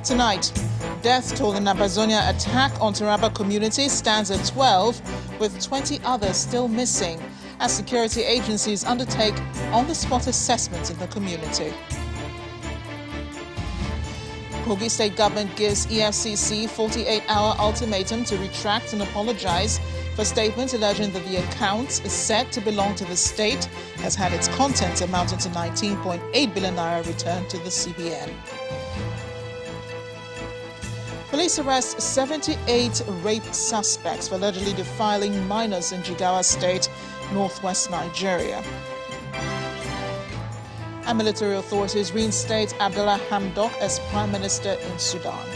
Tonight, death toll in Ambazonia attack on Taraba community stands at 12, with 20 others still missing, as security agencies undertake on-the-spot assessments in the community. Kogi State government gives EFCC 48-hour ultimatum to retract and apologize for statements alleging that the account is said to belong to the state has had its contents amounting to 19.8 billion naira returned to the CBN. Police arrest 78 rape suspects for allegedly defiling minors in Jigawa State, northwest Nigeria. And military authorities reinstate Abdullah Hamdok as Prime Minister in Sudan.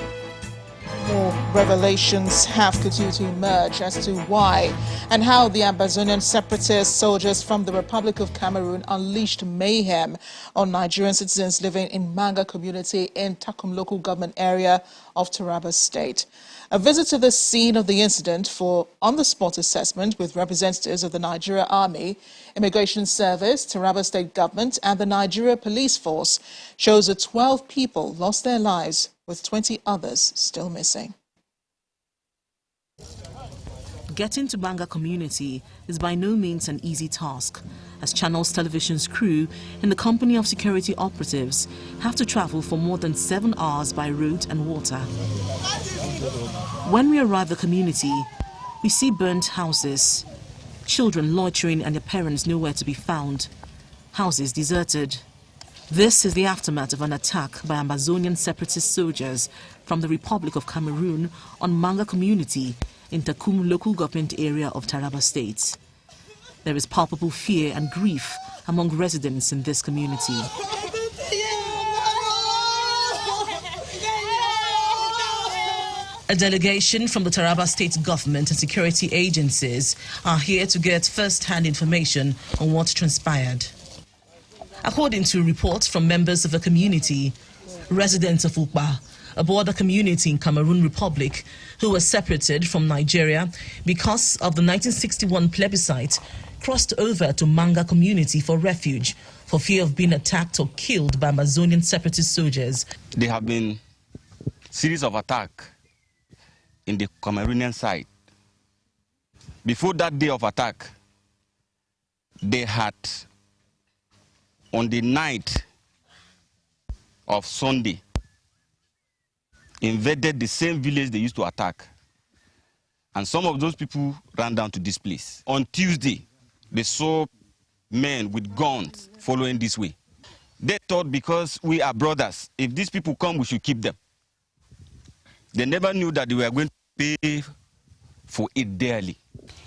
More revelations have continued to emerge as to why and how the Ambazonian separatist soldiers from the Republic of Cameroon unleashed mayhem on Nigerian citizens living in Manga community in Takum local government area of Taraba State. A visit to the scene of the incident for on-the-spot assessment with representatives of the Nigeria Army, Immigration Service, Taraba State Government and the Nigeria Police Force shows that 12 people lost their lives, with 20 others still missing. Getting to Banga community is by no means an easy task, as Channels Television's crew, in the company of security operatives, have to travel for more than 7 hours by road and water. When we arrive at the community, we see burnt houses, children loitering and their parents nowhere to be found, houses deserted. This is the aftermath of an attack by Ambazonian separatist soldiers from the Republic of Cameroon on Manga community in Takum local government area of Taraba State. There is palpable fear and grief among residents in this community. A delegation from the Taraba State government and security agencies are here to get first-hand information on what transpired. According to reports from members of the community, residents of Ukpa, a border community in Cameroon Republic, who were separated from Nigeria because of the 1961 plebiscite, crossed over to Manga community for refuge for fear of being attacked or killed by Amazonian separatist soldiers. There have been series of attacks in the Cameroonian side. Before that day of attack, they had, on the night of Sunday, invaded the same village they used to attack. And some of those people ran down to this place. On Tuesday, they saw men with guns following this way. They thought because we are brothers, if these people come, we should keep them. They never knew that they were going to pay for it dearly.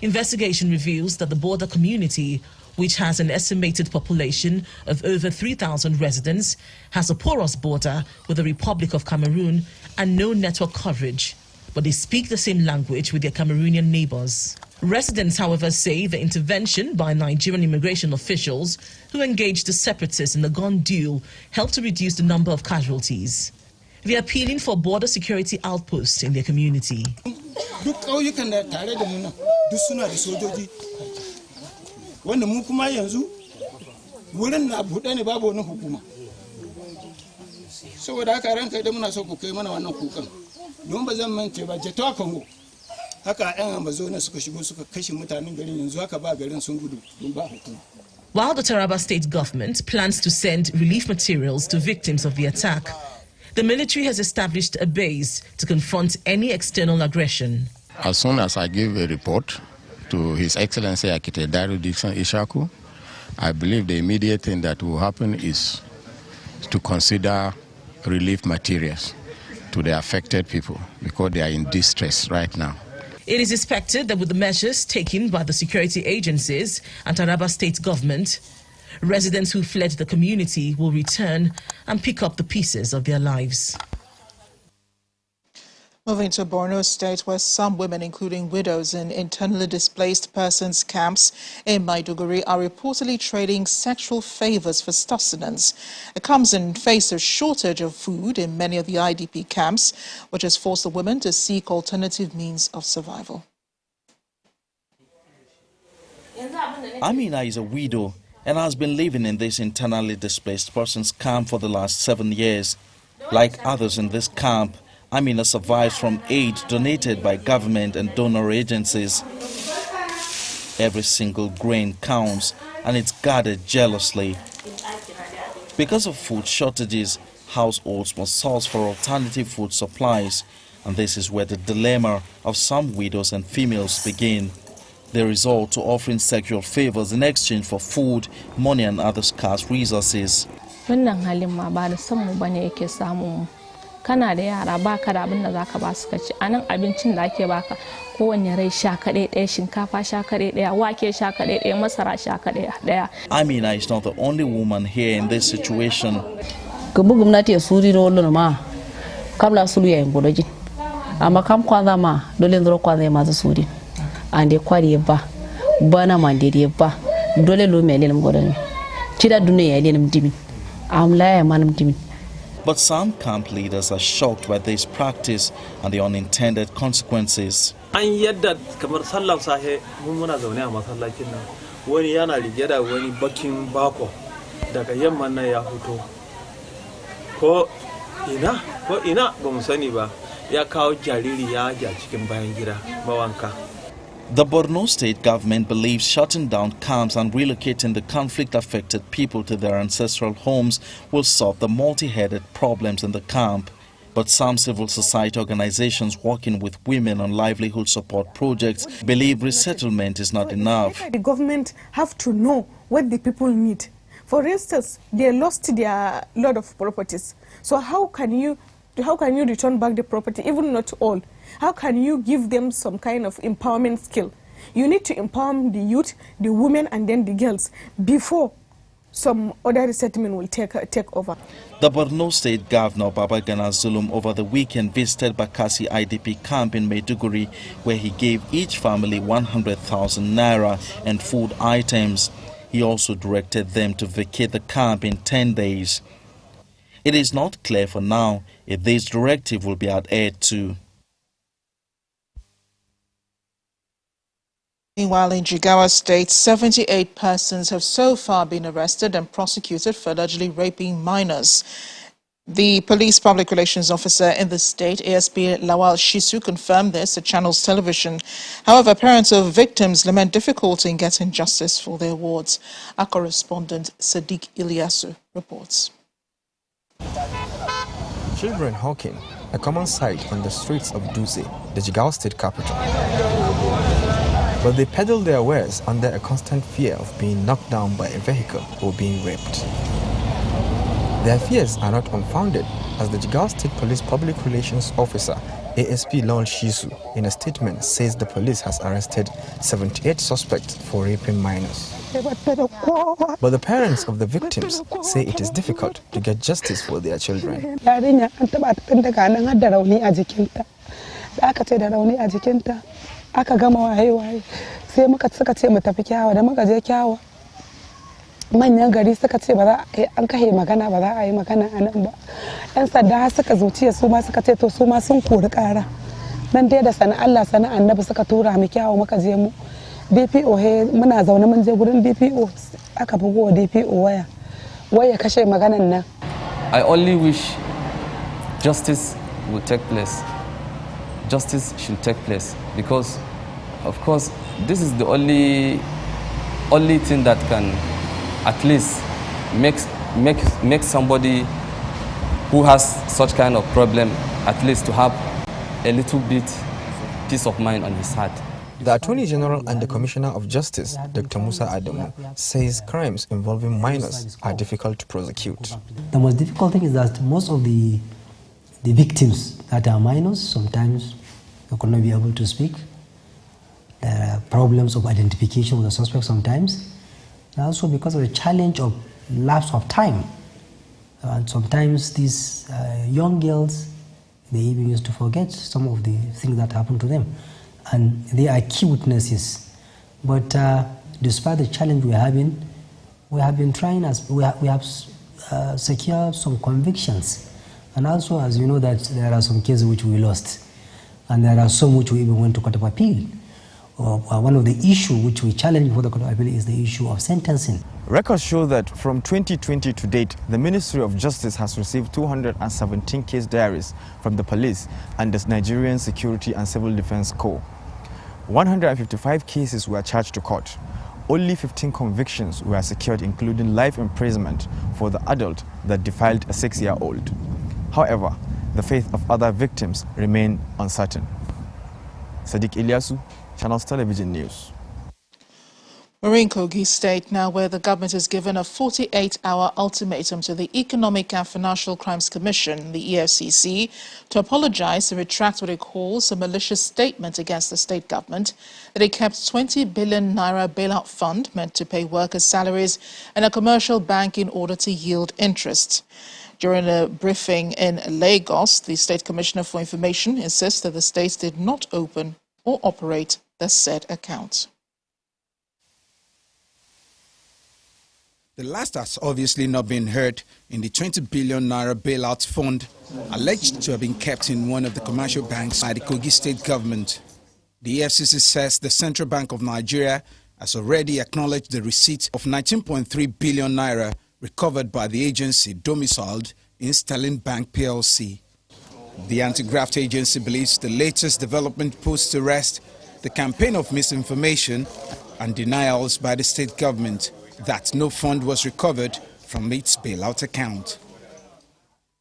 Investigation reveals that the border community, which has an estimated population of over 3,000 residents, has a porous border with the Republic of Cameroon and no network coverage, but they speak the same language with their Cameroonian neighbors. Residents, however, say the intervention by Nigerian immigration officials who engaged the separatists in the gun duel helped to reduce the number of casualties. They are appealing for border security outposts in their community. While the Taraba State government plans to send relief materials to victims of the attack, the military has established a base to confront any external aggression. As soon as I give a report to His Excellency Akite Dairo Dixon Ishaku, I believe the immediate thing that will happen is to consider relief materials to the affected people because they are in distress right now. It is expected that with the measures taken by the security agencies and Taraba State government, residents who fled the community will return and pick up the pieces of their lives. Moving to Borno State, where some women, including widows in internally displaced persons camps in Maiduguri, are reportedly trading sexual favors for sustenance. It comes in face of shortage of food in many of the IDP camps, which has forced the women to seek alternative means of survival. Amina is a widow and has been living in this internally displaced persons camp for the last 7 years. Like others in this camp, Amina survives from aid donated by government and donor agencies. Every single grain counts and it's guarded jealously. Because of food shortages, households must source for alternative food supplies, and this is where the dilemma of some widows and females begin. They resort to offering sexual favors in exchange for food, money and other scarce resources. Wannan halin ma ba da san mu bane yake samu mu. Kana da yara baka da abin da zaka ba su kaci. Anan abincin da ake baka kowanne rai sha kaɗai ɗaya, shinkafa sha kaɗai ɗaya, wake sha kaɗai ɗaya, masara sha kaɗai ɗaya. Amina is not the only woman here in this situation. Kubu gwamnati ya suri rollo ma kamla sulu ya ngoroji. Amma kam kwanza ma dole ndoro kwanza ya mazu suri. Ande kwari ba bana mandiri ba dole lo mele ngorani. Chida dunia ya mdimi. Amla ya manam dimi. But some camp leaders are shocked by this practice and the unintended consequences. An yadda kamar sallar sahe mun muna zaune a masallacin nan wani yana rige da wani bakin bako daga yamman nan ya fito ko ina ba mu sani ba ya kawo jariri ya ja cikin bayan gida mawanka. The Borno state government believes shutting down camps and relocating the conflict-affected people to their ancestral homes will solve the multi-headed problems in the camp. But some civil society organizations working with women on livelihood support projects believe resettlement is not enough. The government have to know what the people need. For instance, they lost their lot of properties. So how can you return back the property, even not all? How can you give them some kind of empowerment skill? You need to empower the youth, the women, and then the girls before some other resettlement will take over. The Borno State Governor Babagana Zulum over the weekend visited Bakassi IDP camp in Maiduguri, where he gave each family 100,000 naira and food items. He also directed them to vacate the camp in 10 days. It is not clear for now if this directive will be adhered to. Meanwhile, in Jigawa State, 78 persons have so far been arrested and prosecuted for allegedly raping minors. The police public relations officer in the state, ASP Lawal Shisu, confirmed this to Channels Television. However, parents of victims lament difficulty in getting justice for their wards. Our correspondent, Sadiq Ilyasu, reports. Children hawking, a common sight on the streets of Dutse, the Jigawa state capital. But they peddle their wares under a constant fear of being knocked down by a vehicle or being raped. Their fears are not unfounded, as the Jigawa State Police Public Relations Officer, ASP Lawal Shisu, in a statement says the police has arrested 78 suspects for raping minors. But the parents of the victims say it is difficult to get justice for their children. Aka gama waye sai muka suka ce mu tafi Kyawa da muka je Kyawa manyan gari suka ce ba za an kai magana ba za a yi magana anan ba yan sanda suka zuciya su ma suka ce to su ma sun kori kara nan dai da sana Allah sana annabi suka tura mu Kyawa muka je mu DPO muna zaune mun je gurin DPO aka bugo DPO waya kashe maganan nan. I only wish justice will take place. Justice should take place because, of course, this is the only thing that can at least make somebody who has such kind of problem at least to have a little bit peace of mind on his heart. The Attorney General and the Commissioner of Justice, Dr. Musa Adamu, says crimes involving minors are difficult to prosecute. The most difficult thing is that most of the victims that are minors, sometimes they could not be able to speak. There are problems of identification with the suspect sometimes. And also because of the challenge of lapse of time. And sometimes these young girls, they even used to forget some of the things that happened to them. And they are key witnesses. But despite the challenge we have been trying, we have secured some convictions. And also, as you know, that there are some cases which we lost. And there are some which we even went to court of appeal. one of the issues which we challenge before the Court of Appeal is the issue of sentencing. Records show that from 2020 to date, the Ministry of Justice has received 217 case diaries from the police and the Nigerian Security and Civil Defense Corps. 155 cases were charged to court. Only 15 convictions were secured, including life imprisonment for the adult that defiled a 6-year-old. However, the fate of other victims remain uncertain. Sadiq Ilyasu, Channels Television News. We're in Kogi State now, where the government has given a 48-hour ultimatum to the Economic and Financial Crimes Commission, the EFCC, to apologize and retract what it calls a malicious statement against the state government that it kept 20 billion naira bailout fund meant to pay workers' salaries in a commercial bank in order to yield interest. During a briefing in Lagos, the State Commissioner for Information insists that the state did not open or operate the said account. The last has obviously not been heard in the 20 billion naira bailout fund alleged to have been kept in one of the commercial banks by the Kogi State government. The EFCC says the Central Bank of Nigeria has already acknowledged the receipt of 19.3 billion naira recovered by the agency domiciled in Sterling Bank PLC. The anti-graft agency believes the latest development puts to rest the campaign of misinformation and denials by the state government that no fund was recovered from its bailout account.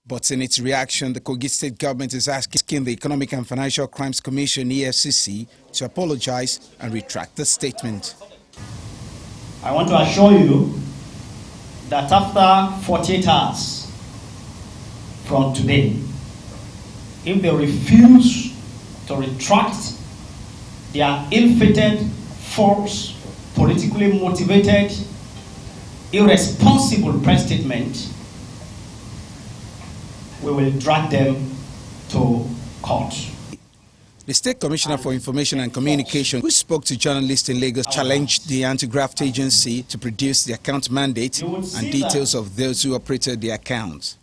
But in its reaction, the Kogi State government is asking the Economic and Financial Crimes Commission, EFCC, to apologize and retract the statement. I want to assure you that after 48 hours from today, if they refuse to retract their ill-fated, false, politically motivated, irresponsible press statement, we will drag them to court. The State Commissioner for Information and Communication, who spoke to journalists in Lagos, challenged the anti-graft agency to produce the account mandate and details of those who operated the accounts.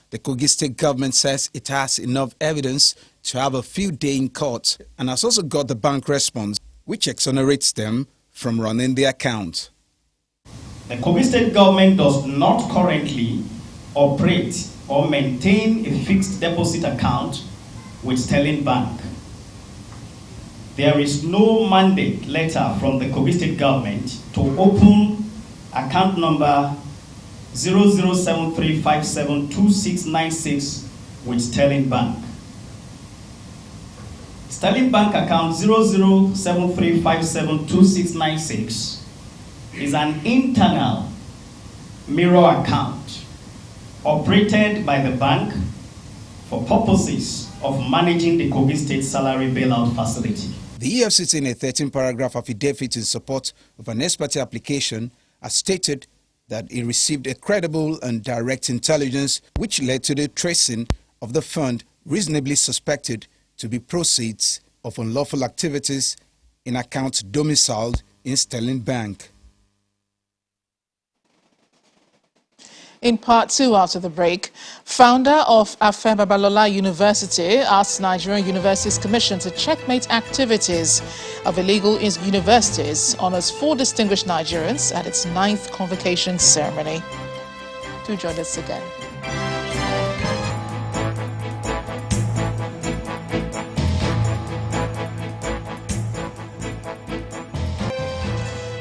The Kogi State government says it has enough evidence to have a field day in court and has also got the bank response, which exonerates them from running the account. The Kogi State government does not currently operate or maintain a fixed deposit account with Sterling Bank. There is no mandate letter from the Kogi State government to open account number 0073572696 with Sterling Bank. Sterling Bank account 0073572696 is an internal mirror account operated by the bank for purposes of managing the Kogi State salary bailout facility. The EFCC, in a 13-paragraph affidavit in support of an ex parte application, has stated that it received a credible and direct intelligence which led to the tracing of the fund reasonably suspected to be proceeds of unlawful activities in accounts domiciled in Sterling Bank. In part two, after the break, founder of Afe Babalola University asked Nigerian Universities Commission to checkmate activities of illegal universities, honors 4 distinguished Nigerians at its 9th convocation ceremony. Do join us again.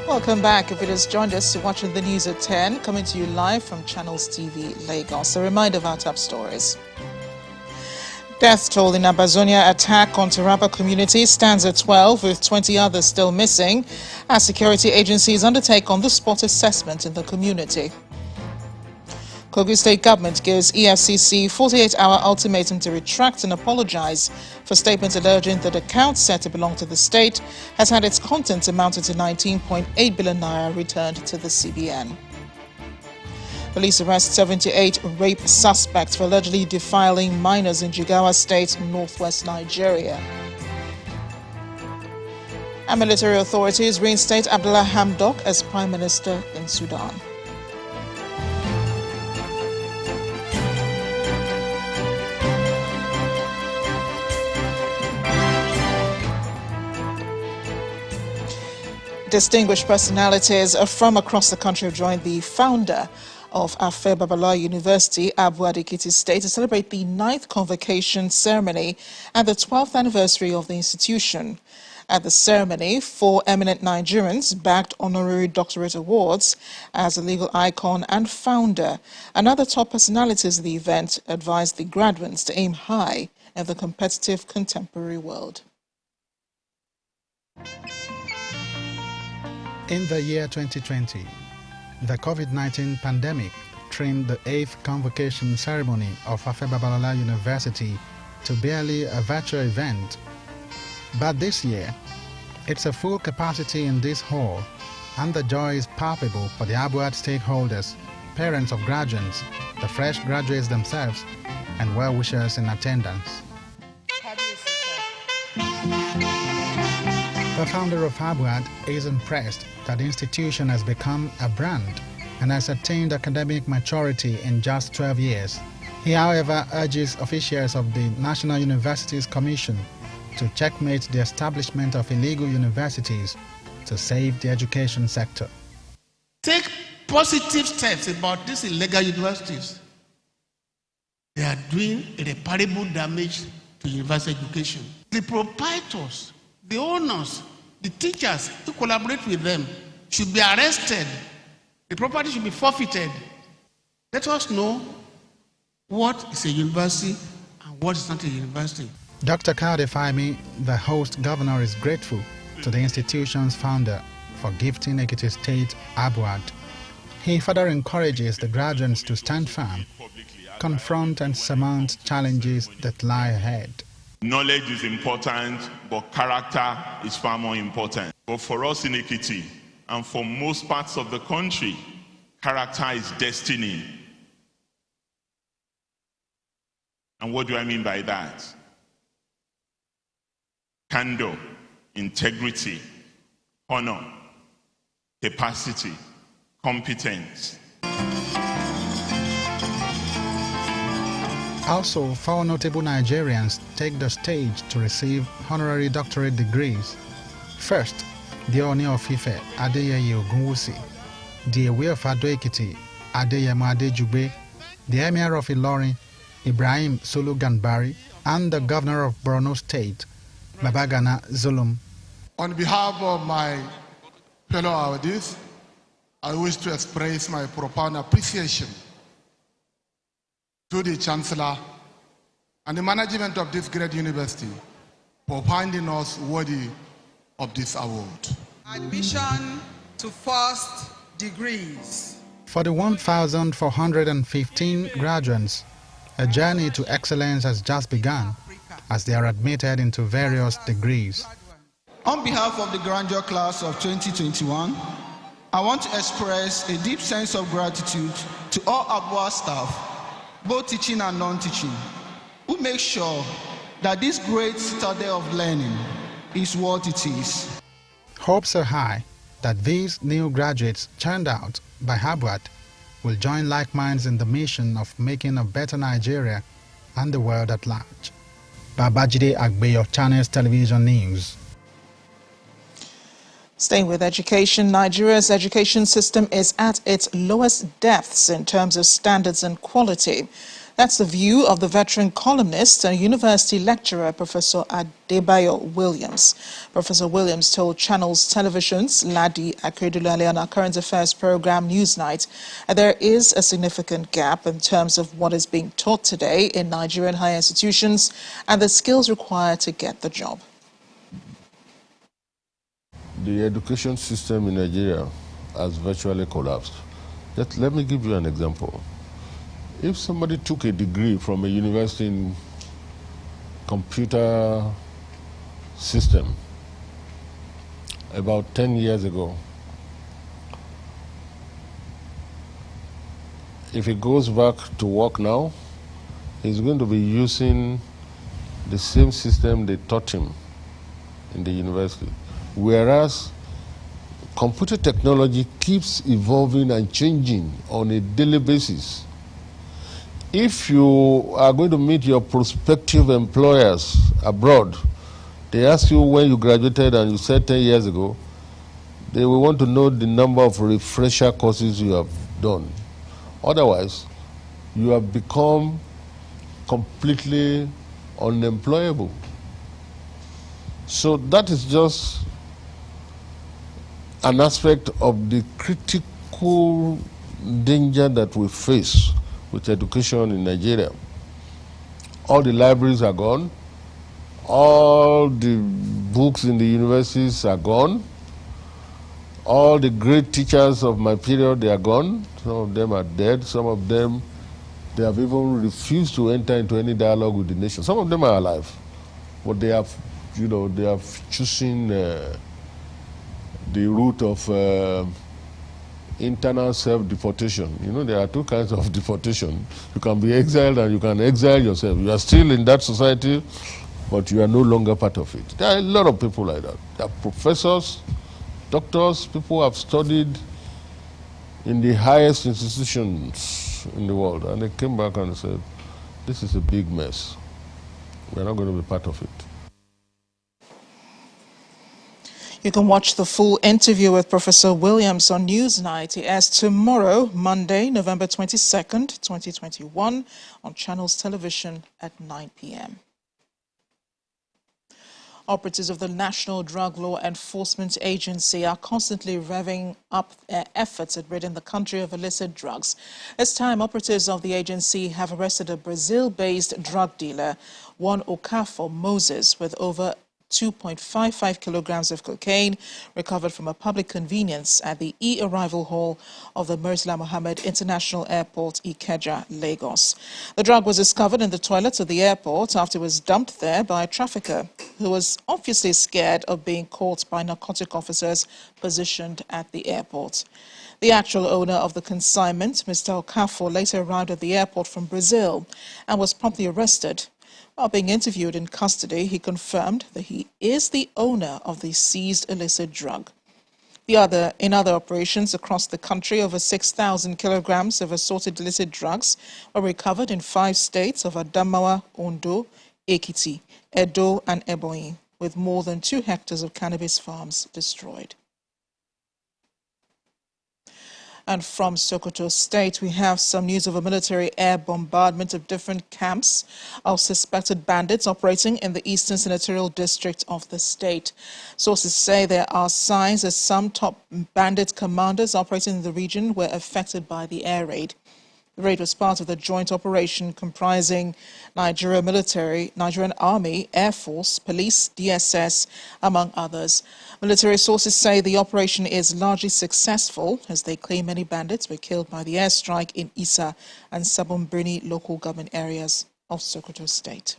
Welcome back. If it has joined us, you're watching the news at 10, coming to you live from Channels TV Lagos. A reminder of our top stories. Death toll in Ambazonia attack on Taraba community stands at 12, with 20 others still missing, as security agencies undertake on-the-spot assessment in the community. Kogi State government gives EFCC 48-hour ultimatum to retract and apologize for statements alleging that accounts said to belong to the state has had its contents amounted to 19.8 billion naira returned to the CBN. Police arrest 78 rape suspects for allegedly defiling minors in Jigawa State, northwest Nigeria. And military authorities reinstate Abdullah Hamdok as Prime Minister in Sudan. Distinguished personalities from across the country have joined the founder of Afe Babalola University, ABUAD State, to celebrate the 9th convocation ceremony and the 12th anniversary of the institution. At the ceremony, 4 eminent Nigerians bagged honorary doctorate awards as a legal icon and founder. Another top personalities of the event advised the graduates to aim high in the competitive contemporary world. In the year 2020, the COVID-19 pandemic trimmed the 8th convocation ceremony of Afe Babalola University to barely a virtual event. But this year, it's a full capacity in this hall, and the joy is palpable for the ABUAD stakeholders, parents of graduates, the fresh graduates themselves, and well-wishers in attendance. The founder of ABUAD is impressed that the institution has become a brand and has attained academic maturity in just 12 years. He, however, urges officials of the National Universities Commission to checkmate the establishment of illegal universities to save the education sector. Take positive steps about these illegal universities. They are doing irreparable damage to university education. The proprietors, the owners, the teachers who collaborate with them should be arrested. The property should be forfeited. Let us know what is a university and what is not a university. Dr. Kaude Fahimi, the host governor, is grateful to the institution's founder for gifting Ekiti State ABUAD. He further encourages the graduates to stand firm, confront and surmount challenges that lie ahead. Knowledge is important, but character is far more important. But for us in Ekiti, and for most parts of the country, character is destiny. And what do I mean by that? Candor, integrity, honor, capacity, competence. Also, 4 notable Nigerians take the stage to receive honorary doctorate degrees. First, the Oni of Ife, Adeyeye Ogunwusi, the Ewe of Ado-Ekiti, Adeyemo Adejugbe, the Emir of Ilorin, Ibrahim Sulu Ganbari, and the Governor of Borno State, Babagana Zulum. On behalf of my fellow awardees, I wish to express my profound appreciation to the Chancellor and the management of this great university for finding us worthy of this award. Admission to first degrees. For the 1,415 graduates, a journey to excellence has just begun as they are admitted into various degrees. On behalf of the graduate class of 2021, I want to express a deep sense of gratitude to all ABUAD staff, both teaching and non-teaching, who make sure that this great citadel of learning is what it is. Hopes are high that these new graduates churned out by ABUAD will join like minds in the mission of making a better Nigeria and the world at large. Babajide Agbeyo, Channels Television News. Staying with education, Nigeria's education system is at its lowest depths in terms of standards and quality. That's the view of the veteran columnist and university lecturer, Professor Adebayo Williams. Professor Williams told Channels Television's Ladi Akeredolu on our current affairs program Newsnight there is a significant gap in terms of what is being taught today in Nigerian higher institutions and the skills required to get the job. The education system in Nigeria has virtually collapsed. Let me give you an example. If somebody took a degree from a university in computer system about 10 years ago, if he goes back to work now, he's going to be using the same system they taught him in the university. Whereas computer technology keeps evolving and changing on a daily basis. If you are going to meet your prospective employers abroad, they ask you when you graduated and you said 10 years ago, They will want to know the number of refresher courses you have done. Otherwise, you have become completely unemployable. So that is just an aspect of the critical danger that we face with education in Nigeria. All the libraries are gone. All the books in the universities are gone. All the great teachers of my period, they are gone. Some of them are dead. Some of them, they have even refused to enter into any dialogue with the nation. Some of them are alive, but they have, you know, they have chosen the route of internal self-deportation. You know, there are two kinds of deportation. You can be exiled and you can exile yourself. You are still in that society, but you are no longer part of it. There are a lot of people like that. There are professors, doctors, people who have studied in the highest institutions in the world, and they came back and said, this is a big mess. We're not going to be part of it. You can watch the full interview with Professor Williams on Newsnight. It airs tomorrow, Monday, November 22nd, 2021, on Channels Television at 9 p.m. Operatives of the National Drug Law Enforcement Agency are constantly revving up their efforts at ridding the country of illicit drugs. This time, operatives of the agency have arrested a Brazil-based drug dealer, one Okafor Moses, with over 2.55 kilograms of cocaine recovered from a public convenience at the e-arrival hall of the Murtala Mohammed International Airport, Ikeja, Lagos. The drug was discovered in the toilets of the airport after it was dumped there by a trafficker who was obviously scared of being caught by narcotic officers positioned at the airport. The actual owner of the consignment, Mr. Okafor, later arrived at the airport from Brazil and was promptly arrested. While being interviewed in custody, he confirmed that he is the owner of the seized illicit drug. In other operations across the country, over 6,000 kilograms of assorted illicit drugs were recovered in 5 states of Adamawa, Ondo, Ekiti, Edo, and Ebonyi, with more than 2 hectares of cannabis farms destroyed. And from Sokoto State, we have some news of a military air bombardment of different camps of suspected bandits operating in the eastern senatorial district of the state. Sources say there are signs that some top bandit commanders operating in the region were affected by the air raid. The raid was part of the joint operation comprising Nigerian Army, Air Force, Police, DSS, among others. Military sources say the operation is largely successful, as they claim many bandits were killed by the airstrike in Isa and Sabon local government areas of Sokoto State.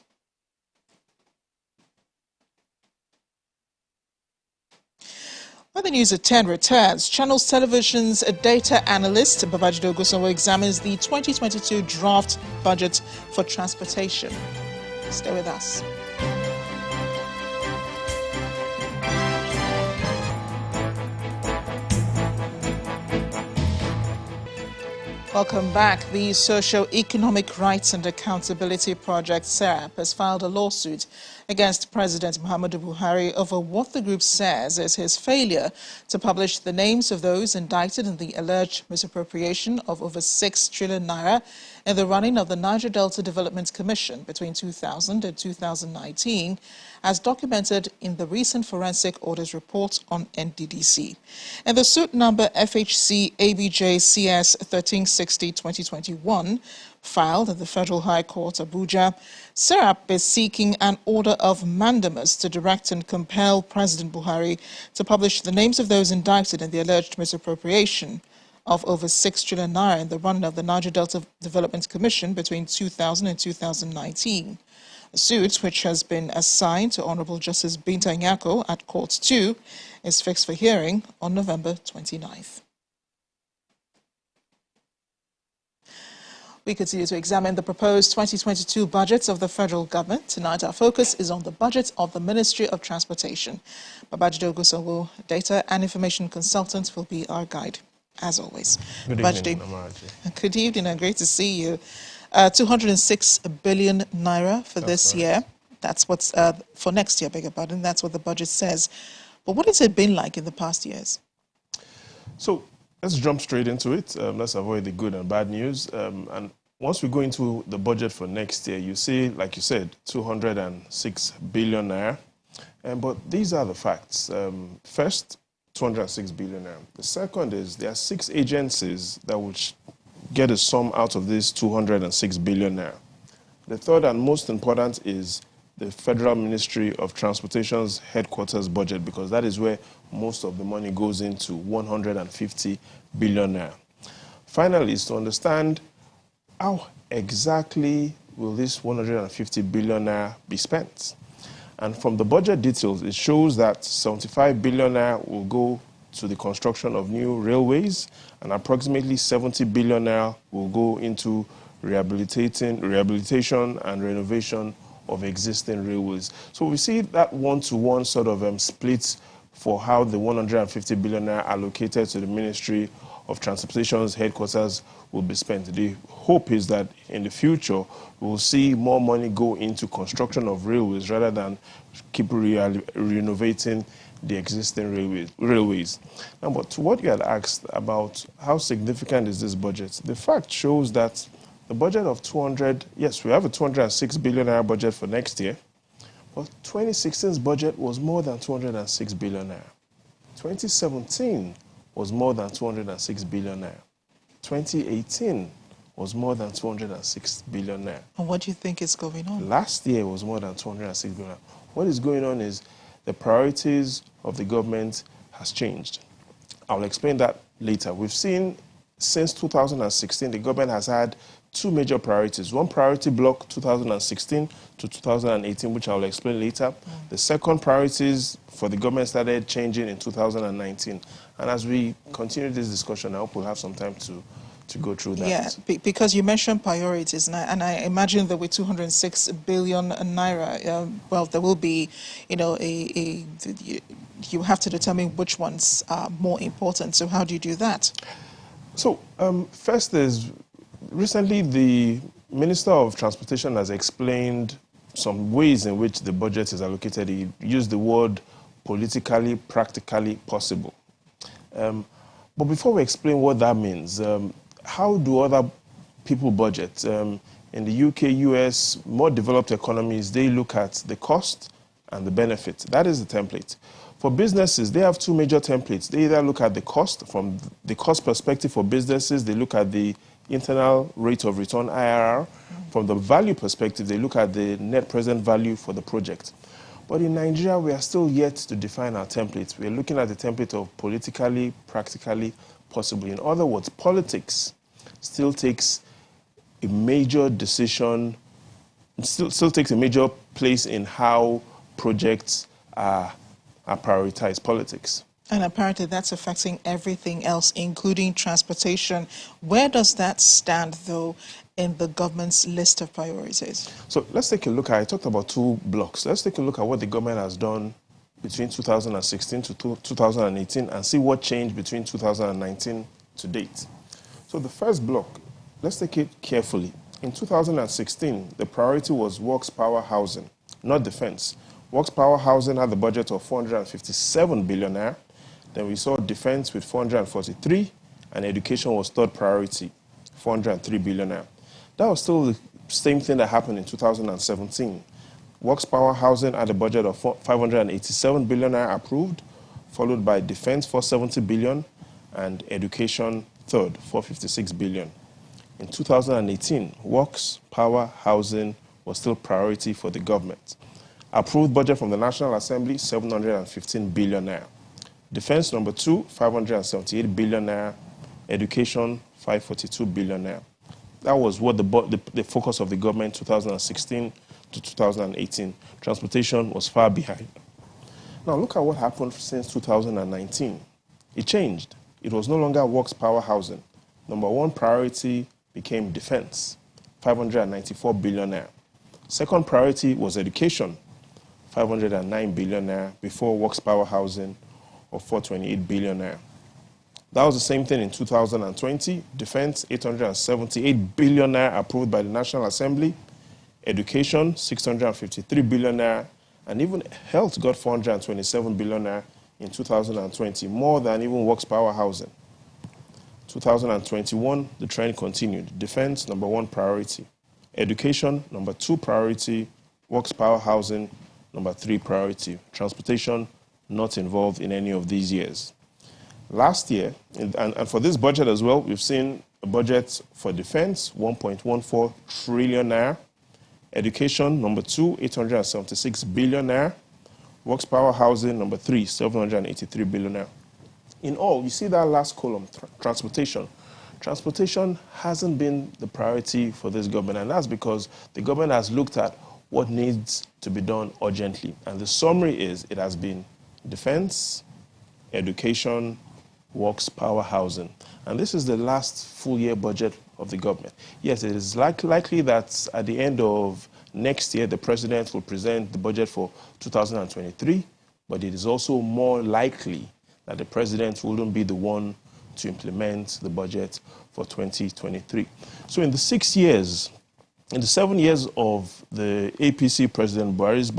When the news at 10 returns, Channels Television's data analyst Babajide Ogunsanwo examines the 2022 draft budget for transportation. Stay with us. Welcome back. The Socio-Economic Rights and Accountability Project, SERAP, has filed a lawsuit against President Muhammadu Buhari over what the group says is his failure to publish the names of those indicted in the alleged misappropriation of over 6 trillion naira in the running of the Niger Delta Development Commission between 2000 and 2019, as documented in the recent forensic audit report on NDDC. In the suit number FHC ABJ CS 1360-2021, filed at the Federal High Court, Abuja, SERAP is seeking an order of mandamus to direct and compel President Buhari to publish the names of those indicted in the alleged misappropriation of over 6 trillion naira in the running of the Niger Delta Development Commission between 2000 and 2019. The suit, which has been assigned to Honorable Justice Binta Nyako at Court 2, is fixed for hearing on November 29th. We continue to examine the proposed 2022 budgets of the federal government. Tonight, our focus is on the budget of the Ministry of Transportation. Babajide Ogunsanwo, Data and Information Consultant, will be our guide, as always. Good evening, Namaji. Good evening, and great to see you. 206 billion naira for this year. That's what's for next year, beg your pardon. That's what the budget says. But what has it been like in the past years? So let's jump straight into it. Let's avoid the good and bad news. And once we go into the budget for next year, you see, like you said, 206 billion naira. But these are the facts. First, 206 billion naira. The second is there are 6 agencies that will get a sum out of this 206 billion naira. The third and most important is the Federal Ministry of Transportation's headquarters budget, because that is where most of the money goes into, 150 billion naira. Finally, is to understand how exactly will this 150 billion naira be spent. And from the budget details, it shows that 75 billion naira will go to the construction of new railways, and approximately 70 billion naira will go into rehabilitation and renovation of existing railways. So we see that one-to-one sort of split for how the 150 billion naira allocated to the Ministry of Transportation's headquarters will be spent. The hope is that in the future, we'll see more money go into construction of railways rather than keep renovating the existing railways. Now, but to what you had asked about how significant is this budget, the fact shows that the budget of 200, yes, we have a 206 billion naira budget for next year, but 2016's budget was more than 206 billion naira. 2017 was more than 206 billion naira. 2018 was more than 206 billion naira. And what do you think is going on? Last year was more than 206 billion naira. What is going on is the priorities of the government has changed. I'll explain that later. We've seen since 2016, the government has had 2 major priorities. One priority block, 2016 to 2018, which I'll explain later. The second priorities for the government started changing in 2019. And as we continue this discussion, I hope we'll have some time to go through that. Yeah, because you mentioned priorities, and I imagine that with 206 billion naira, well, there will be, you know, you have to determine which ones are more important. So how do you do that? So first is, recently the Minister of Transportation has explained some ways in which the budget is allocated. He used the word politically, practically possible. But before we explain what that means, how do other people budget? In the UK, US, more developed economies, they look at the cost and the benefit. That is the template. For businesses, they have 2 major templates. They either look at the cost, from the cost perspective for businesses, they look at the internal rate of return, IRR. From the value perspective, they look at the net present value for the project. But in Nigeria, we are still yet to define our template. We're looking at the template of politically, practically possible. In other words, politics still takes a major decision, still takes a major place in how projects are prioritized, politics. And apparently that's affecting everything else, including transportation. Where does that stand, though, in the government's list of priorities? So let's take a look at, I talked about 2 blocks. Let's take a look at what the government has done between 2016 to 2018 and see what changed between 2019 to date. So the first block, let's take it carefully. In 2016, the priority was works, power, housing, not defense. Works, power, housing had the budget of 457 billion naira. Then we saw defense with 443, and education was third priority, 403 billion naira. That was still the same thing that happened in 2017. Works, power, housing had a budget of 587 billion naira approved, followed by defense, 470 billion, and education third, 456 billion. In 2018, works, power, housing was still priority for the government. Approved budget from the National Assembly, 715 billion naira. Defense number 2, 578 billion naira. Education, 542 billion naira. That was what the focus of the government 2016 to 2018. Transportation was far behind. Now look at what happened since 2019. It changed. It was no longer works, power, housing. Number 1 priority became defense, 594 billion naira. Second priority was education, 509 billion naira, before works, power, housing of 428 billion naira. That was the same thing in 2020. Defense, 878 billion naira approved by the National Assembly. Education, 653 billion naira. And even health got 427 billion naira in 2020, more than even works, power, housing. 2021, the trend continued. Defense, number 1 priority. Education, number 2 priority. Works, power, housing, number 3 priority. Transportation, not involved in any of these years. Last year, and for this budget as well, we've seen a budget for defense, 1.14 trillion naira. Education, number 2, 876 billion naira. Works, power, housing, number 3, 783 billion naira. In all, you see that last column, transportation. Transportation hasn't been the priority for this government, and that's because the government has looked at what needs to be done urgently. And the summary is it has been defense, education, works, power, housing. And this is the last full year budget of the government. Yes, it is likely that at the end of next year, the president will present the budget for 2023, but it is also more likely that the president wouldn't be the one to implement the budget for 2023. So in the 6 years, in the 7 years of the APC President Buhari's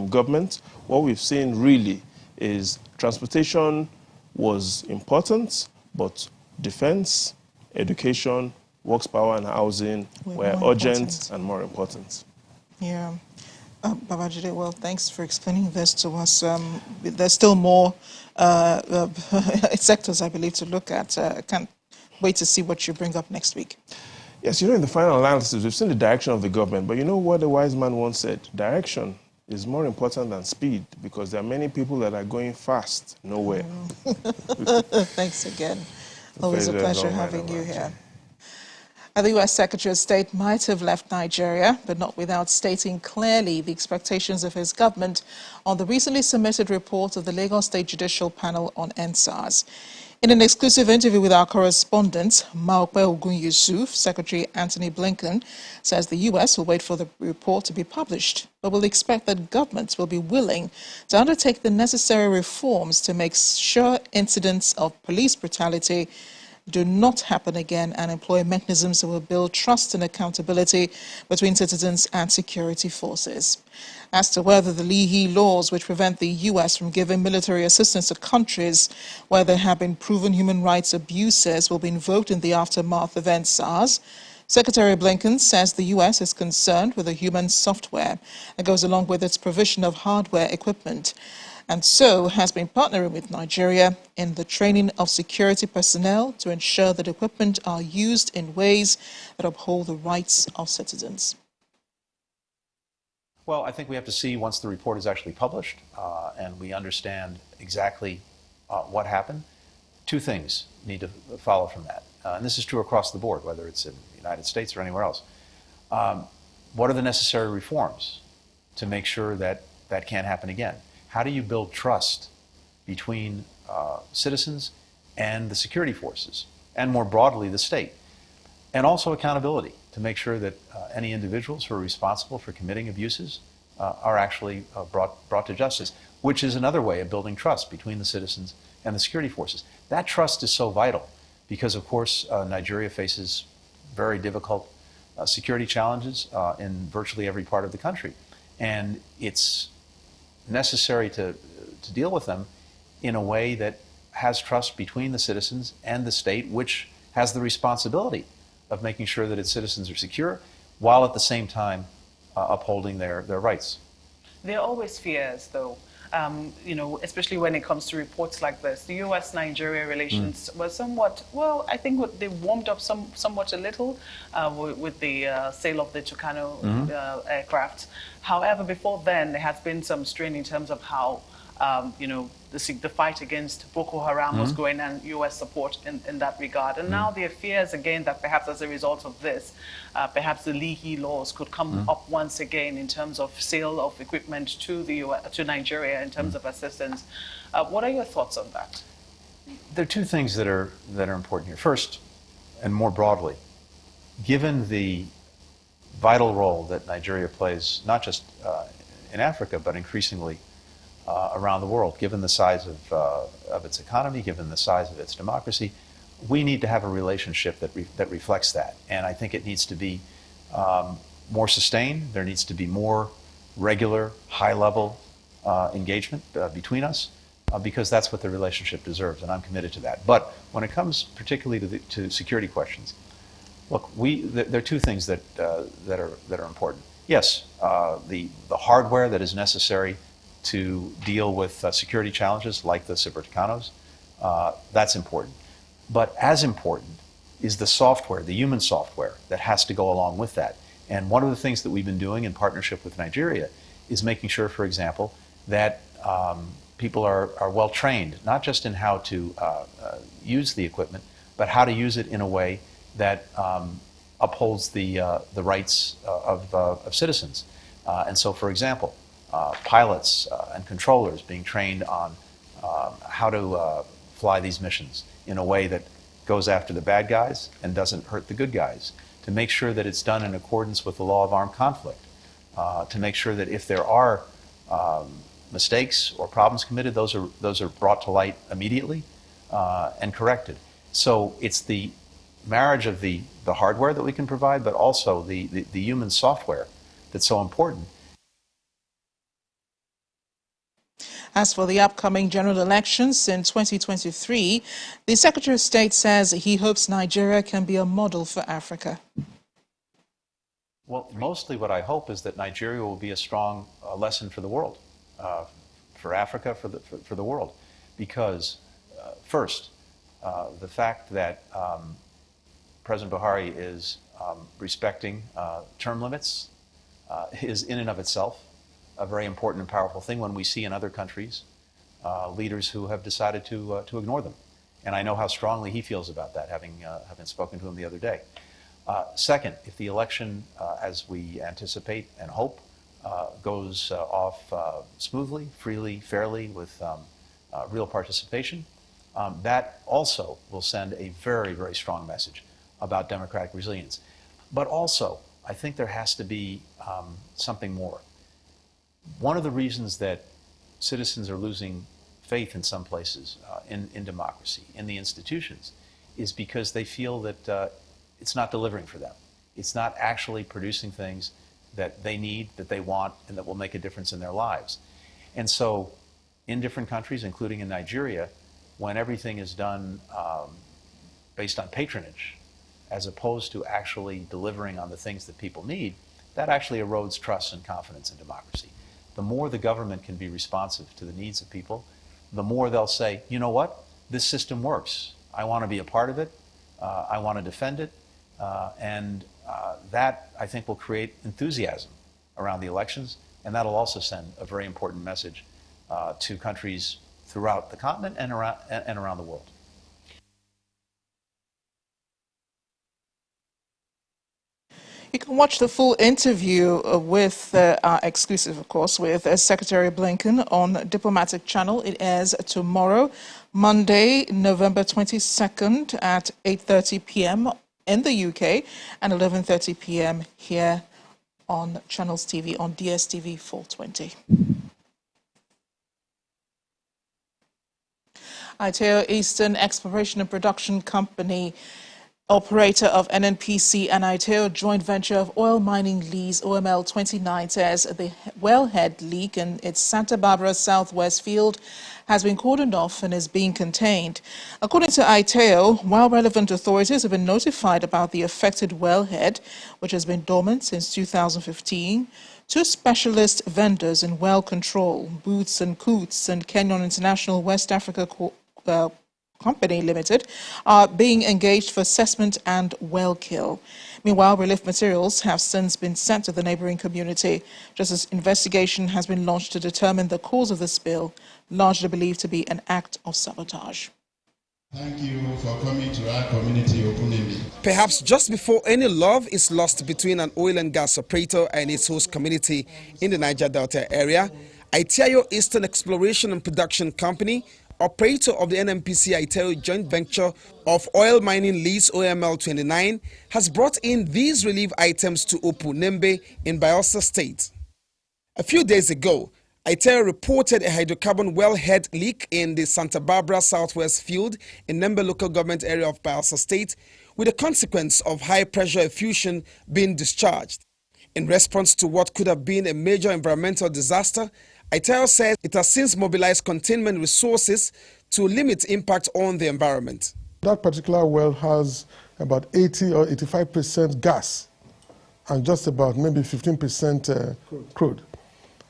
government, what we've seen really is transportation was important, but defense, education, works, power, and housing were urgent and more important. Yeah. Babajide, well, thanks for explaining this to us. There's still more sectors, I believe, to look at. I can't wait to see what you bring up next week. Yes, in the final analysis, we've seen the direction of the government, but you know what the wise man once said? Direction is more important than speed, because there are many people that are going fast nowhere. Thanks again. Always a pleasure having you here. The U.S. Secretary of State might have left Nigeria, but not without stating clearly the expectations of his government on the recently submitted report of the Lagos State Judicial Panel on NSAS. In an exclusive interview with our correspondent, Maokpe Ogun-Yusuf, Secretary Anthony Blinken says the U.S. will wait for the report to be published, but will expect that governments will be willing to undertake the necessary reforms to make sure incidents of police brutality do not happen again and employ mechanisms that will build trust and accountability between citizens and security forces. As to whether the Leahy laws which prevent the U.S. from giving military assistance to countries where there have been proven human rights abuses will be invoked in the aftermath of NSAS, Secretary Blinken says the U.S. is concerned with the human software that goes along with its provision of hardware equipment, and so has been partnering with Nigeria in the training of security personnel to ensure that equipment are used in ways that uphold the rights of citizens. Well, I think we have to see once the report is actually published and we understand exactly what happened. Two things need to follow from that. And this is true across the board, whether it's in the United States or anywhere else. What are the necessary reforms to make sure that that can't happen again? How do you build trust between citizens and the security forces, and more broadly, the state? And also accountability to make sure that any individuals who are responsible for committing abuses are actually brought to justice, which is another way of building trust between the citizens and the security forces. That trust is so vital because, of course, Nigeria faces very difficult security challenges in virtually every part of the country. And it's necessary to deal with them in a way that has trust between the citizens and the state, which has the responsibility of making sure that its citizens are secure, while at the same time upholding their rights. There are always fears, though, you know, especially when it comes to reports like this. The U.S.-Nigeria relations were somewhat, well, I think they warmed up somewhat a little with the sale of the Tucano aircraft. However, before then, there has been some strain in terms of how, you know, the fight against Boko Haram was going, and U.S. support in that regard. And now there are fears again that perhaps as a result of this, perhaps the Leahy laws could come up once again in terms of sale of equipment to the to Nigeria in terms of assistance. What are your thoughts on that? There are two things that are important here. First, and more broadly, given the vital role that Nigeria plays, not just in Africa, but increasingly around the world, given the size of its economy, given the size of its democracy, we need to have a relationship that reflects that. And I think it needs to be more sustained. There needs to be more regular, high-level engagement between us. because that's what the relationship deserves, and I'm committed to that. But when it comes particularly to security questions, look, there are two things that are important. Yes, the hardware that is necessary to deal with security challenges like the Ciberticanos, that's important. But as important is the software, the human software that has to go along with that. And one of the things that we've been doing in partnership with Nigeria is making sure, for example, that people are well trained, not just in how to use the equipment, but how to use it in a way that upholds the rights of citizens. And so, for example, pilots and controllers being trained on how to fly these missions in a way that goes after the bad guys and doesn't hurt the good guys, to make sure that it's done in accordance with the law of armed conflict, to make sure that if there are mistakes or problems committed, those are brought to light immediately and corrected. So it's the marriage of the hardware that we can provide, but also the human software that's so important. As for the upcoming general elections in 2023, the Secretary of State says he hopes Nigeria can be a model for Africa. Well, mostly what I hope is that Nigeria will be a strong lesson for the world, for Africa, for the world. Because, first, the fact that President Buhari is respecting term limits is in and of itself a very important and powerful thing when we see in other countries leaders who have decided to ignore them. And I know how strongly he feels about that, having spoken to him the other day. Second, if the election, as we anticipate and hope, goes off smoothly, freely, fairly, with real participation, that also will send a very, very strong message about democratic resilience. But also, I think there has to be something more. One of the reasons that citizens are losing faith in some places in democracy, in the institutions, is because they feel that it's not delivering for them. It's not actually producing things that they need, that they want, and that will make a difference in their lives. And so, in different countries, including in Nigeria, when everything is done based on patronage, as opposed to actually delivering on the things that people need, that actually erodes trust and confidence in democracy. The more the government can be responsive to the needs of people, the more they'll say, you know what, this system works. I want to be a part of it. I want to defend it. And that, I think, will create enthusiasm around the elections, and that'll also send a very important message to countries throughout the continent and around the world. You can watch the full interview with our exclusive, of course, with Secretary Blinken on Diplomatic Channel. It airs tomorrow, Monday, November 22nd at 8:30 p.m. in the UK and 11:30 p.m. here on Channels TV on DSTV 420. Aiteo Eastern Exploration and Production Company, operator of NNPC and Aiteo joint venture of oil mining lease OML 29, says the wellhead leak in its Santa Barbara Southwest field has been cordoned off and is being contained. According to Aiteo, while relevant authorities have been notified about the affected wellhead, which has been dormant since 2015, two specialist vendors in well control, Boots and Coots and Kenyon International West Africa Company Limited, are being engaged for assessment and well kill. Meanwhile, relief materials have since been sent to the neighboring community, just as investigation has been launched to determine the cause of the spill, largely believed to be an act of sabotage. Thank you for coming to our community, Okunemi. Perhaps just before any love is lost between an oil and gas operator and its host community in the Niger Delta area, Aiteo Eastern Exploration and Production Company, operator of the NNPC Aiteo joint venture of oil mining lease OML 29, has brought in these relief items to Opu Nembe in Bayelsa State. A few days ago, Aiteo reported a hydrocarbon wellhead leak in the Santa Barbara Southwest field in Nembe local government area of Bayelsa State, with a consequence of high-pressure effusion being discharged. In response to what could have been a major environmental disaster, ITAO says it has since mobilized containment resources to limit impact on the environment. That particular well has about 80 or 85% gas and just about maybe 15% crude.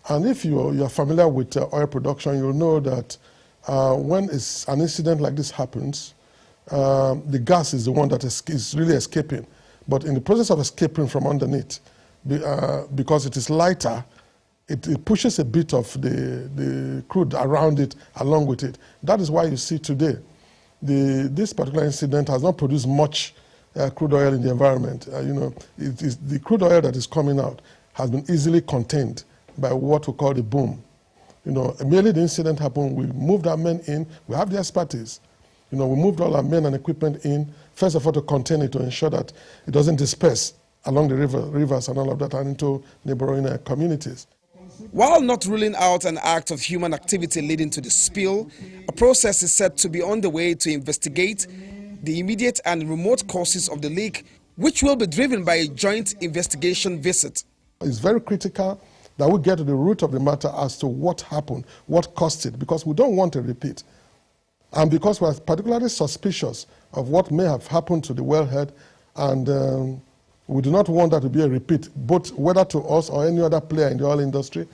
And if you are familiar with oil production, you'll know that when an incident like this happens, the gas is the one that is really escaping. But in the process of escaping from underneath, because it is lighter, it pushes a bit of the crude around it, along with it. That is why you see today, this particular incident has not produced much crude oil in the environment. The crude oil that is coming out has been easily contained by what we call the boom. Immediately the incident happened, we moved our men in, we have the expertise. We moved all our men and equipment in, first of all to contain it, to ensure that it doesn't disperse along the rivers and all of that and into neighboring communities. While not ruling out an act of human activity leading to the spill, a process is said to be on the way to investigate the immediate and remote causes of the leak, which will be driven by a joint investigation visit. It's very critical that we get to the root of the matter as to what happened, what caused it, because we don't want a repeat. And because we're particularly suspicious of what may have happened to the wellhead, and we do not want that to be a repeat, both whether to us or any other player in the oil industry.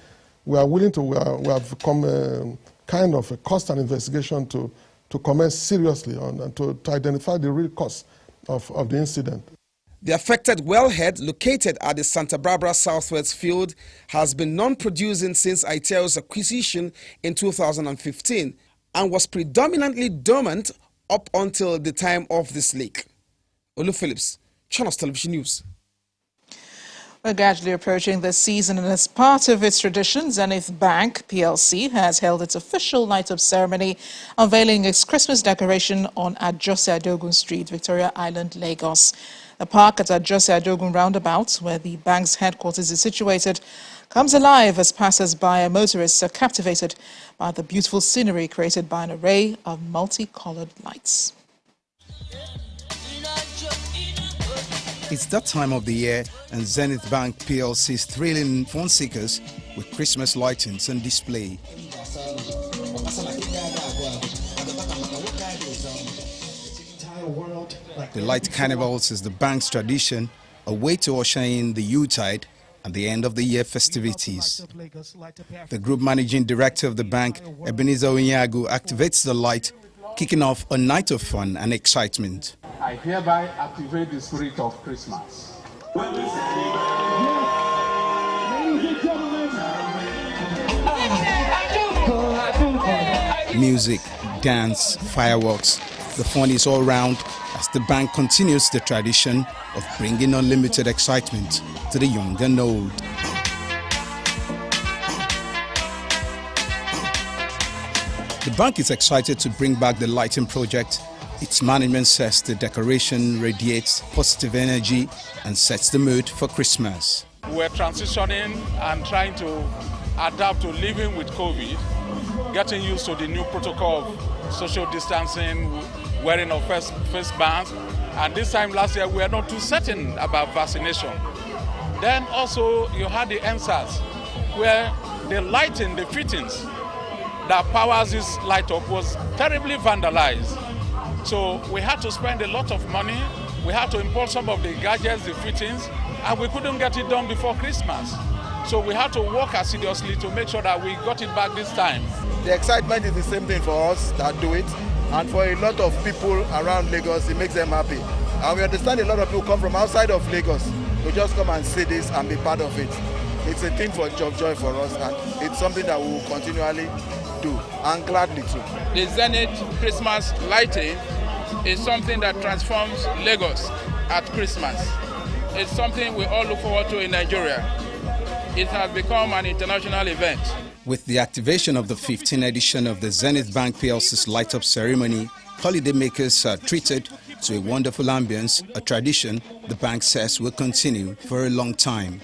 We are willing to, we have come kind of a cost and investigation to commence seriously on and to identify the real cause of the incident. The affected wellhead, located at the Santa Barbara Southwest field, has been non-producing since ITAO's acquisition in 2015 and was predominantly dormant up until the time of this leak. Olu Phillips, Channels Television News. We're gradually approaching this season, and as part of its tradition, Zenith Bank PLC has held its official light-up ceremony, unveiling its Christmas decoration on Ajose Adogun Street, Victoria Island, Lagos. The park at Ajose Adogun Roundabout, where the bank's headquarters is situated, comes alive as passers-by and motorists are captivated by the beautiful scenery created by an array of multicolored lights. It's that time of the year, and Zenith Bank PLC is thrilling fun seekers with Christmas lightings on display. The Light Carnivals is the bank's tradition, a way to usher in the Yuletide and the end of the year festivities. The group managing director of the bank, Ebenezer Onyagu, activates the light, kicking off a night of fun and excitement. I hereby activate the spirit of Christmas. Music, dance, fireworks, the fun is all round as the bank continues the tradition of bringing unlimited excitement to the young and old. The bank is excited to bring back the lighting project. Its management says the decoration radiates positive energy and sets the mood for Christmas. We're transitioning and trying to adapt to living with COVID, getting used to the new protocol of social distancing, wearing of face bands, and this time last year we were not too certain about vaccination. Then also you had the NSAS, where the lighting, the fittings that powers this light up was terribly vandalized. So we had to spend a lot of money, we had to import some of the gadgets, the fittings, and we couldn't get it done before Christmas. So we had to work assiduously to make sure that we got it back this time. The excitement is the same thing for us that do it, and for a lot of people around Lagos, it makes them happy. And we understand a lot of people come from outside of Lagos to just come and see this and be part of it. It's a thing of joy for us, and it's something that we will continually do, and gladly too. The Zenith Christmas lighting is something that transforms Lagos at Christmas. It's something we all look forward to in Nigeria. It has become an international event. With the activation of the 15th edition of the Zenith Bank PLC's light-up ceremony, holidaymakers are treated to a wonderful ambience, a tradition the bank says will continue for a long time.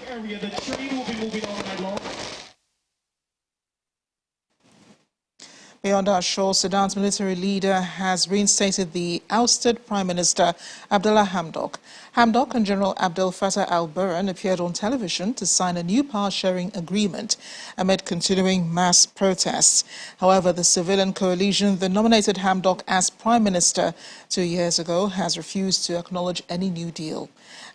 Beyond our shore, Sudan's military leader has reinstated the ousted Prime Minister Abdullah Hamdok. Hamdok and General Abdel Fattah al-Burhan appeared on television to sign a new power-sharing agreement amid continuing mass protests. However, the civilian coalition that nominated Hamdok as Prime Minister 2 years ago has refused to acknowledge any new deal.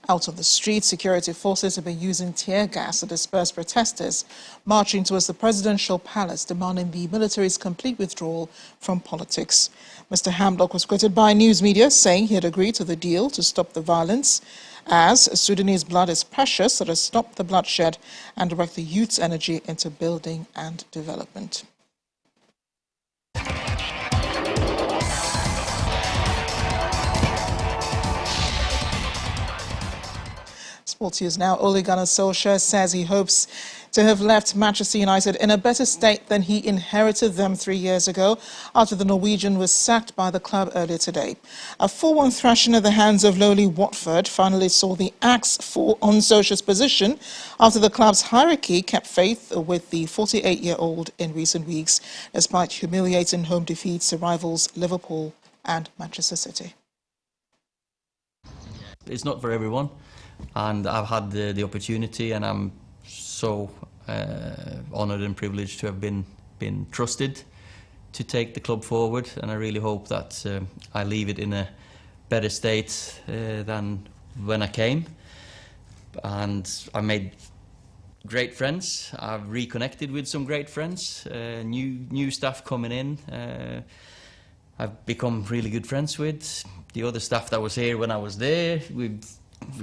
Out on the streets, security forces have been using tear gas to disperse protesters, marching towards the presidential palace, demanding the military's complete withdrawal from politics. Mr. Hamdok was quoted by news media saying he had agreed to the deal to stop the violence, as Sudanese blood is precious, let us stop the bloodshed and direct the youth's energy into building and development. Sports News now. Ole Gunnar Solskjaer says he hopes to have left Manchester United in a better state than he inherited them 3 years ago after the Norwegian was sacked by the club earlier today. A 4-1 thrashing at the hands of lowly Watford finally saw the axe fall on Solskjaer's position after the club's hierarchy kept faith with the 48-year-old in recent weeks, despite humiliating home defeats to rivals Liverpool and Manchester City. It's not for everyone. And I've had the opportunity, and I'm so honoured and privileged to have been trusted to take the club forward. And I really hope that I leave it in a better state than when I came. And I made great friends. I've reconnected with some great friends. New staff coming in. I've become really good friends with the other staff that was here when I was there. We're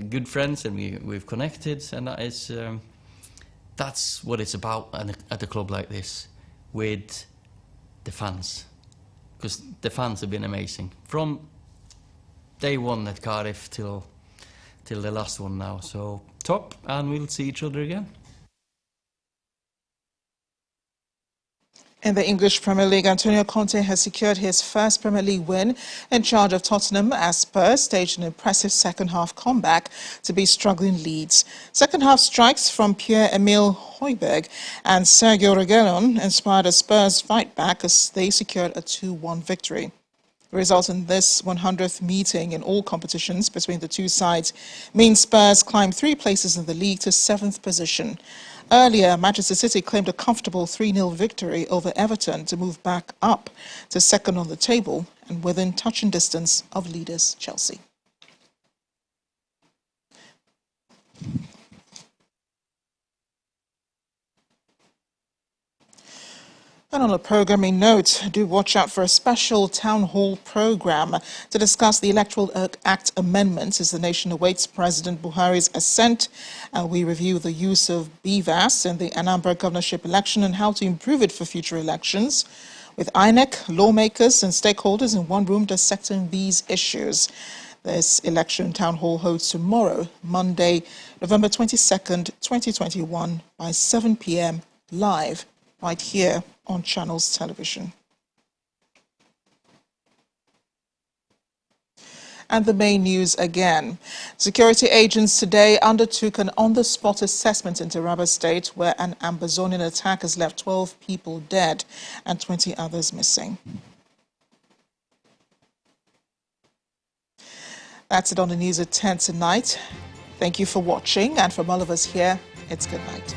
good friends, and we've connected, and that is that's what it's about at a club like this, with the fans, because the fans have been amazing from day one at Cardiff till the last one now. So top, and we'll see each other again. In the English Premier League, Antonio Conte has secured his first Premier League win in charge of Tottenham as Spurs staged an impressive second-half comeback to beat struggling Leeds. Second-half strikes from Pierre-Emile Højbjerg and Sergio Reguilón inspired a Spurs fight back as they secured a 2-1 victory. The result in this 100th meeting in all competitions between the two sides means Spurs climbed 3 places in the league to 7th position. Earlier, Manchester City claimed a comfortable 3-0 victory over Everton to move back up to second on the table and within touching distance of leaders Chelsea. And on a programming note, do watch out for a special town hall program to discuss the Electoral Act amendments as the nation awaits President Buhari's assent. We review the use of BVAS in the Anambra governorship election and how to improve it for future elections, with INEC, lawmakers and stakeholders in one room dissecting these issues. This election town hall holds tomorrow, Monday, November 22nd, 2021, by 7 p.m. live right here on Channels Television. And the main news again. Security agents today undertook an on-the-spot assessment in Taraba State where an Ambazonian attack has left 12 people dead and 20 others missing. That's it on the news at 10 tonight. Thank you for watching, and from all of us here, it's good night.